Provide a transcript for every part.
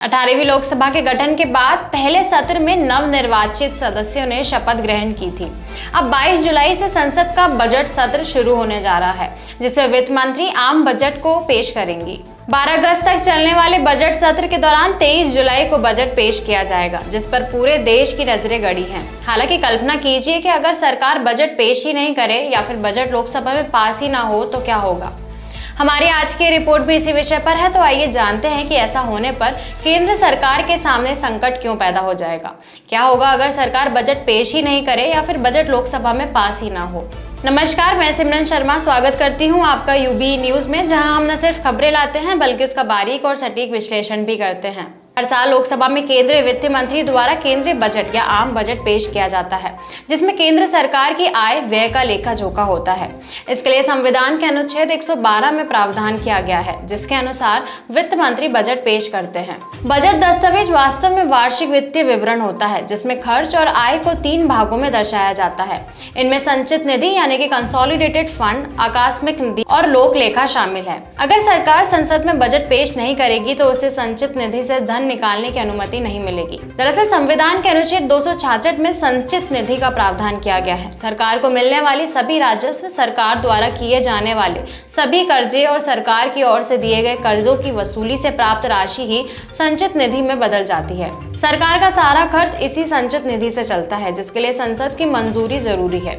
18वीं लोकसभा के गठन के बाद पहले सत्र में नवनिर्वाचित सदस्यों ने शपथ ग्रहण की थी। अब 22 जुलाई से संसद का बजट सत्र शुरू होने जा रहा है, जिसमें वित्त मंत्री आम बजट को पेश करेंगी। 12 अगस्त तक चलने वाले बजट सत्र के दौरान 23 जुलाई को बजट पेश किया जाएगा, जिस पर पूरे देश की नजरें गड़ी हैं। हालांकि कल्पना कीजिए कि अगर सरकार बजट पेश ही नहीं करे या फिर बजट लोकसभा में पास ही ना हो तो क्या होगा। हमारी आज की रिपोर्ट भी इसी विषय पर है, तो आइए जानते हैं कि ऐसा होने पर केंद्र सरकार के सामने संकट क्यों पैदा हो जाएगा। क्या होगा अगर सरकार बजट पेश ही नहीं करे या फिर बजट लोकसभा में पास ही ना हो। नमस्कार, मैं सिमरन शर्मा स्वागत करती हूं आपका यूबी न्यूज में, जहां हम न सिर्फ खबरें लाते हैं बल्कि उसका बारीक और सटीक विश्लेषण भी करते हैं। हर साल लोकसभा में केंद्रीय वित्त मंत्री द्वारा केंद्रीय बजट या आम बजट पेश किया जाता है, जिसमें केंद्र सरकार की आय व्यय का लेखा जोखा होता है। इसके लिए संविधान के अनुच्छेद 112 में प्रावधान किया गया है, जिसके अनुसार वित्त मंत्री बजट पेश करते हैं। बजट दस्तावेज वास्तव में वार्षिक वित्तीय विवरण होता है, जिसमें खर्च और आय को 3 भागों में दर्शाया जाता है। इनमें संचित निधि यानी कि कंसोलिडेटेड फंड, आकस्मिक निधि और लोक लेखा शामिल है। अगर सरकार संसद में बजट पेश नहीं करेगी तो उसे संचित निधि से धन निकालने की अनुमति नहीं मिलेगी। दरअसल संविधान के अनुच्छेद 266 में संचित निधि का प्रावधान किया गया है। सरकार को मिलने वाली सभी राजस्व, सरकार द्वारा किए जाने वाले सभी कर्जे और सरकार की ओर से दिए गए कर्जों की वसूली से प्राप्त राशि ही संचित निधि में बदल जाती है। सरकार का सारा खर्च इसी संचित निधि से चलता है, जिसके लिए संसद की मंजूरी जरूरी है।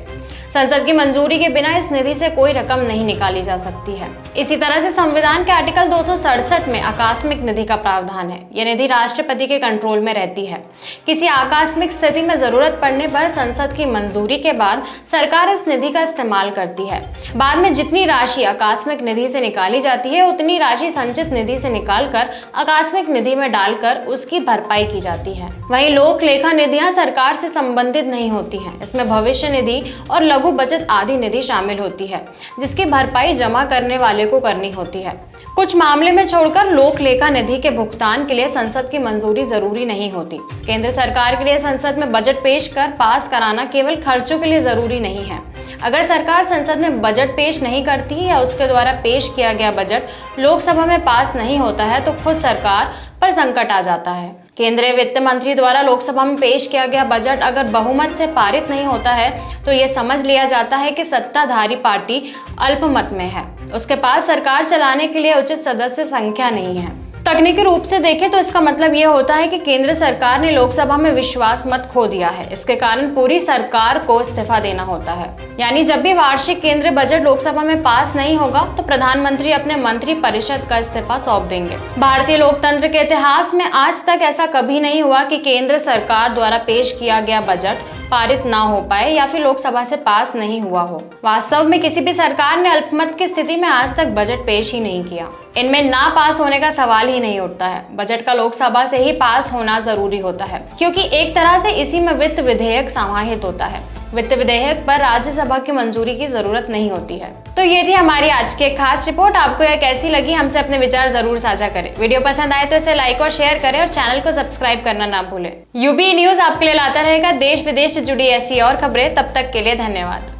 संसद की मंजूरी के बिना इस निधि से कोई रकम नहीं निकाली जा सकती है। इसी तरह से संविधान के आर्टिकल 267 में आकस्मिक निधि का प्रावधान है। यह निधि राष्ट्रपति के कंट्रोल में रहती है। किसी आकस्मिक स्थिति में जरूरत पड़ने पर संसद की मंजूरी के बाद सरकार इस निधि का इस्तेमाल करती है। बाद में जितनी राशि आकस्मिक निधि से निकाली जाती है, उतनी राशि संचित निधि से निकालकर आकस्मिक निधि में डालकर उसकी भरपाई की जाती है। वहीं लोक लेखा निधियां सरकार से संबंधित नहीं होती हैं। इसमें भविष्य निधि और लघु बचत आदि निधि शामिल होती है, जिसकी भरपाई जमा करने वाले को करनी होती है। कुछ मामले में छोड़कर लोक लेखा निधि के भुगतान के लिए संसद की मंजूरी जरूरी नहीं होती। केंद्र सरकार के लिए संसद में बजट पेश कर पास कराना केवल खर्चों के लिए जरूरी नहीं है। अगर सरकार संसद में बजट पेश नहीं करती या उसके द्वारा पेश किया गया बजट लोकसभा में पास नहीं होता है तो खुद सरकार पर संकट आ जाता है। केंद्रीय वित्त मंत्री द्वारा लोकसभा में पेश किया गया बजट अगर बहुमत से पारित नहीं होता है तो ये समझ लिया जाता है कि सत्ताधारी पार्टी अल्पमत में है। उसके पास सरकार चलाने के लिए उचित सदस्य संख्या नहीं है। तकनीकी रूप से देखें तो इसका मतलब यह होता है कि केंद्र सरकार ने लोकसभा में विश्वास मत खो दिया है। इसके कारण पूरी सरकार को इस्तीफा देना होता है। यानी जब भी वार्षिक केंद्रीय बजट लोकसभा में पास नहीं होगा तो प्रधानमंत्री अपने मंत्री परिषद का इस्तीफा सौंप देंगे। भारतीय लोकतंत्र के इतिहास में आज तक ऐसा कभी नहीं हुआ कि केंद्र सरकार द्वारा पेश किया गया बजट पारित ना हो पाए या फिर लोकसभा से पास नहीं हुआ हो। वास्तव में किसी भी सरकार ने अल्पमत की स्थिति में आज तक बजट पेश ही नहीं किया। इनमें ना पास होने का सवाल ही नहीं उठता है। बजट का लोकसभा से ही पास होना जरूरी होता है, क्योंकि एक तरह से इसी में वित्त विधेयक समाहित होता है। वित्त विधेयक पर राज्यसभा की मंजूरी की जरूरत नहीं होती है। तो ये थी हमारी आज की एक खास रिपोर्ट। आपको यह कैसी लगी, हमसे अपने विचार जरूर साझा करें। वीडियो पसंद आए तो इसे लाइक और शेयर करें और चैनल को सब्सक्राइब करना ना भूलें। यूबी न्यूज आपके लिए लाता रहेगा देश विदेश से जुड़ी ऐसी और खबरें। तब तक के लिए धन्यवाद।